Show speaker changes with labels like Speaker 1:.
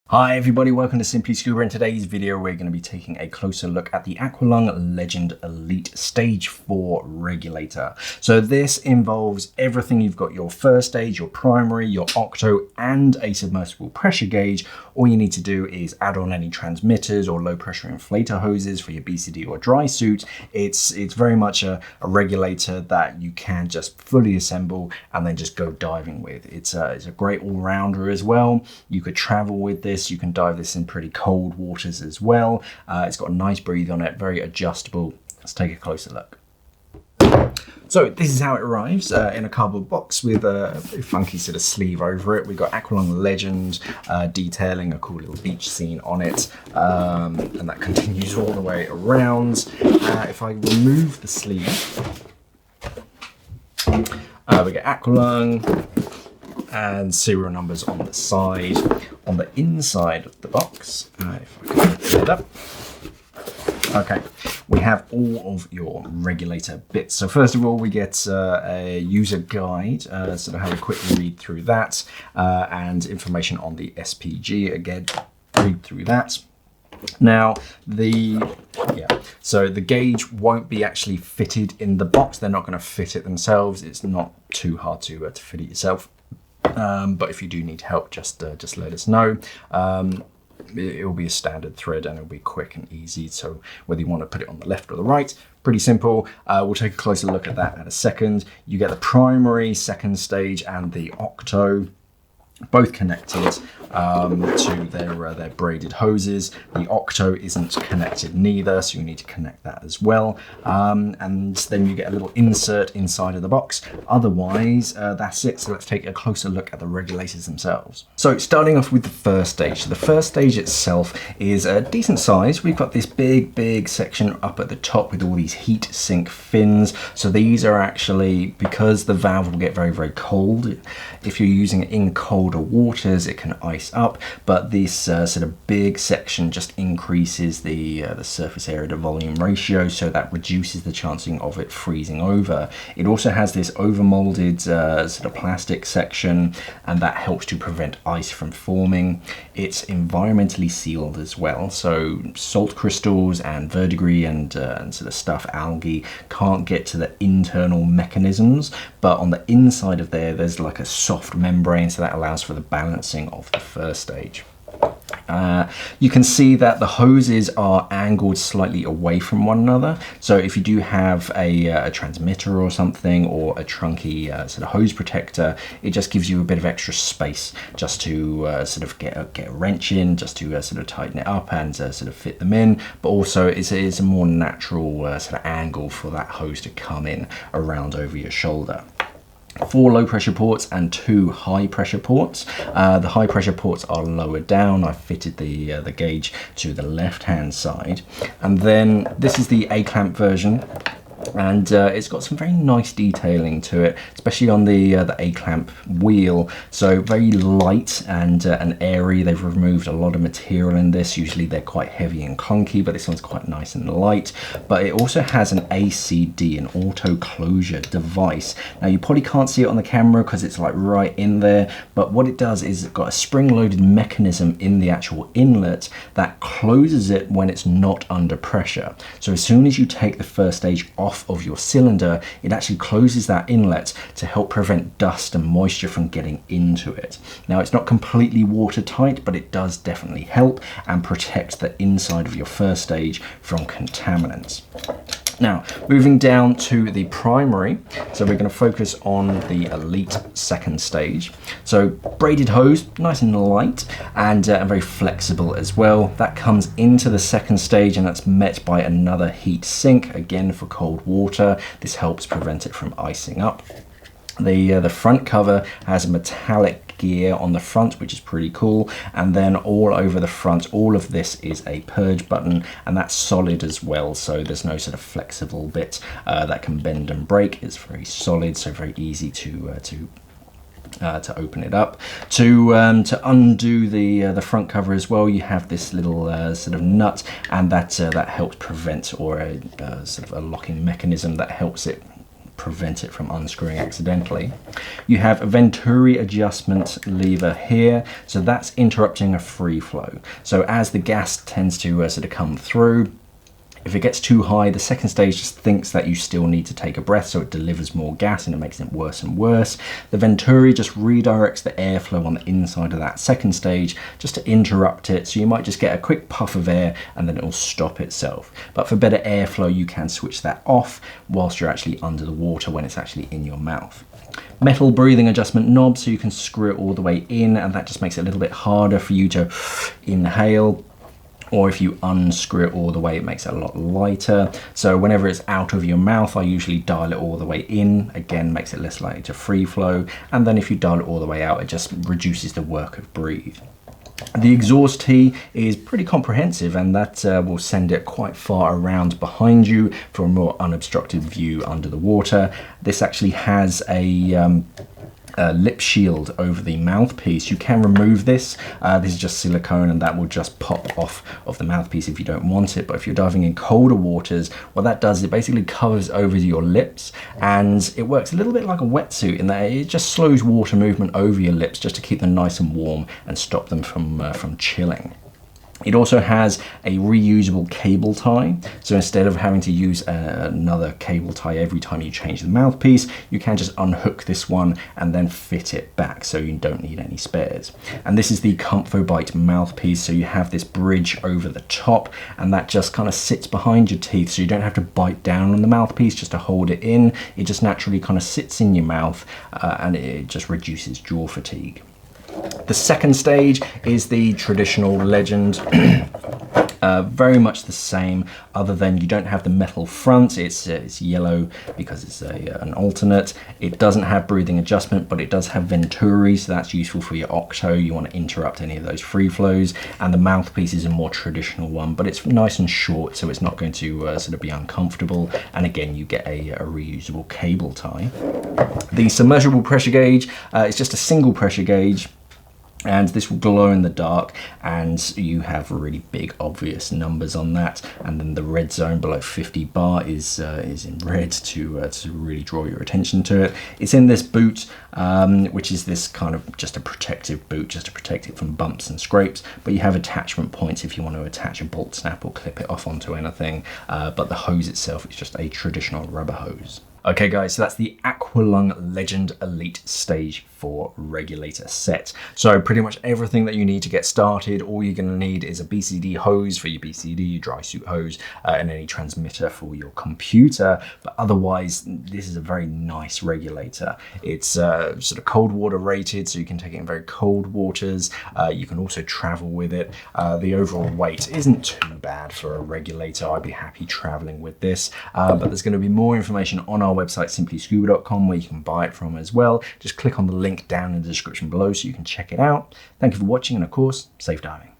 Speaker 1: Hi everybody, welcome to Simply Scuba. In today's video we're going to be taking a closer look at the Aqualung Leg3nd Elite Stage 4 regulator. So this involves everything. You've got your first stage, your primary, your octo and a submersible pressure gauge. All you need to do is add on any transmitters or low pressure inflator hoses for your BCD or Drysuit. It's very much a regulator that you can just fully assemble and then just go diving with. It's a great all-rounder as well. You could travel with this. You can dive this in pretty cold waters as well. It's got a nice breathe on it, very adjustable. Let's take a closer look. So this is how it arrives in a cardboard box with a funky sort of sleeve over it. We've got Aqualung Leg3nd detailing a cool little beach scene on it, and that continues all the way around. If I remove the sleeve, we get Aqualung and serial numbers on the side. On the inside of the box, if I can open it up, okay, we have all of your regulator bits. So first of all, we get a user guide, sort of have a quick read through that, and information on the SPG. Again, read through that. Now, so the gauge won't be actually fitted in the box. They're not going to fit it themselves. It's not too hard to fit it yourself. But if you do need help, just let us know. It will be a standard thread and it'll be quick and easy. So whether you want to put it on the left or the right, pretty simple. We'll take a closer look at that in a second. You get the primary, second stage and the octo, both connected to their braided hoses. The octo isn't connected neither, so you need to connect that as well. And then you get a little insert inside of the box. Otherwise, that's it. So let's take a closer look at the regulators themselves. So starting off with the first stage. So the first stage itself is a decent size. We've got this big section up at the top with all these heat sink fins. So these are actually, because the valve will get very cold, if you're using it in colder waters, it can ice up, but this sort of big section just increases the surface area to volume ratio, so that reduces the chancing of it freezing over. It also has this overmolded sort of plastic section, and that helps to prevent ice from forming. It's environmentally sealed as well, so salt crystals and verdigris and sort of stuff, algae, can't get to the internal mechanisms, but on the inside of there's like a soft membrane, so that allows for the balancing of the first stage. You can see that the hoses are angled slightly away from one another. So if you do have a transmitter or something, or a trunky sort of hose protector, it just gives you a bit of extra space just to sort of get a wrench in, just to sort of tighten it up and sort of fit them in. But also it's a more natural sort of angle for that hose to come in around over your shoulder. 4 low pressure ports and 2 high pressure ports. The high pressure ports are lower down. I fitted the gauge to the left hand side, and then this is the A-clamp version. And it's got some very nice detailing to it, especially on the A-clamp wheel. So very light and airy. They've removed a lot of material in this. Usually they're quite heavy and clunky, but this one's quite nice and light. But it also has an ACD, an auto closure device. Now you probably can't see it on the camera because it's like right in there, but what it does is it's got a spring-loaded mechanism in the actual inlet that closes it when it's not under pressure. So as soon as you take the first stage off of your cylinder, it actually closes that inlet to help prevent dust and moisture from getting into it. Now it's not completely watertight, but it does definitely help and protect the inside of your first stage from contaminants. Now, moving down to the primary, so we're going to focus on the Elite second stage. So braided hose, nice and light, and very flexible as well. That comes into the second stage, and that's met by another heat sink, again for cold water. This helps prevent it from icing up. The front cover has a metallic gear on the front, which is pretty cool, and then all over the front, all of this is a purge button, and that's solid as well, so there's no sort of flexible bit that can bend and break. It's very solid, so very easy to open it up. To undo the front cover as well, you have this little sort of nut, and that helps prevent, or a sort of a locking mechanism that helps it prevent it from unscrewing accidentally. You have a venturi adjustment lever here, so that's interrupting a free flow. So as the gas tends to sort of come through, if it gets too high, the second stage just thinks that you still need to take a breath, so it delivers more gas and it makes it worse and worse. The venturi just redirects the airflow on the inside of that second stage just to interrupt it, so you might just get a quick puff of air and then it will stop itself. But for better airflow, you can switch that off whilst you're actually under the water when it's actually in your mouth. Metal breathing adjustment knob, so you can screw it all the way in, and that just makes it a little bit harder for you to inhale. Or if you unscrew it all the way, it makes it a lot lighter. So whenever it's out of your mouth, I usually dial it all the way in. Again, makes it less likely to free flow. And then if you dial it all the way out, it just reduces the work of breathe. The exhaust tee is pretty comprehensive, and that will send it quite far around behind you for a more unobstructed view under the water. This actually has a lip shield over the mouthpiece. You can remove this. This is just silicone, and that will just pop off of the mouthpiece if you don't want it. But if you're diving in colder waters, what that does is it basically covers over your lips, and it works a little bit like a wetsuit in that it just slows water movement over your lips just to keep them nice and warm and stop them from chilling. It also has a reusable cable tie, so instead of having to use another cable tie every time you change the mouthpiece, you can just unhook this one and then fit it back, so you don't need any spares. And this is the ComfoBite mouthpiece, so you have this bridge over the top, and that just kind of sits behind your teeth, so you don't have to bite down on the mouthpiece just to hold it in. It just naturally kind of sits in your mouth, and it just reduces jaw fatigue. The second stage is the traditional Legend, very much the same, other than you don't have the metal front. It's yellow because it's an alternate. It doesn't have breathing adjustment, but it does have venturi, so that's useful for your octo. You want to interrupt any of those free flows, and the mouthpiece is a more traditional one, but it's nice and short, so it's not going to sort of be uncomfortable. And again, you get a reusable cable tie. The submersible pressure gauge is just a single pressure gauge, and this will glow in the dark, and you have really big obvious numbers on that. And then the red zone below 50 bar is in red to really draw your attention to it. It's in this boot, which is this kind of just a protective boot, just to protect it from bumps and scrapes. But you have attachment points if you want to attach a bolt snap or clip it off onto anything. But the hose itself is just a traditional rubber hose. Okay guys, so that's the Aqualung Legend Elite Stage 4 regulator set. So pretty much everything that you need to get started. All you're going to need is a BCD hose for your BCD, Drysuit hose, and any transmitter for your computer. But otherwise, this is a very nice regulator. It's sort of cold water rated, so you can take it in very cold waters. You can also travel with it. The overall weight isn't too bad for a regulator. I'd be happy traveling with this. But there's going to be more information on our website, simplyscuba.com, where you can buy it from as well. Just click on the link down in the description below so you can check it out. Thank you for watching, and of course, safe diving.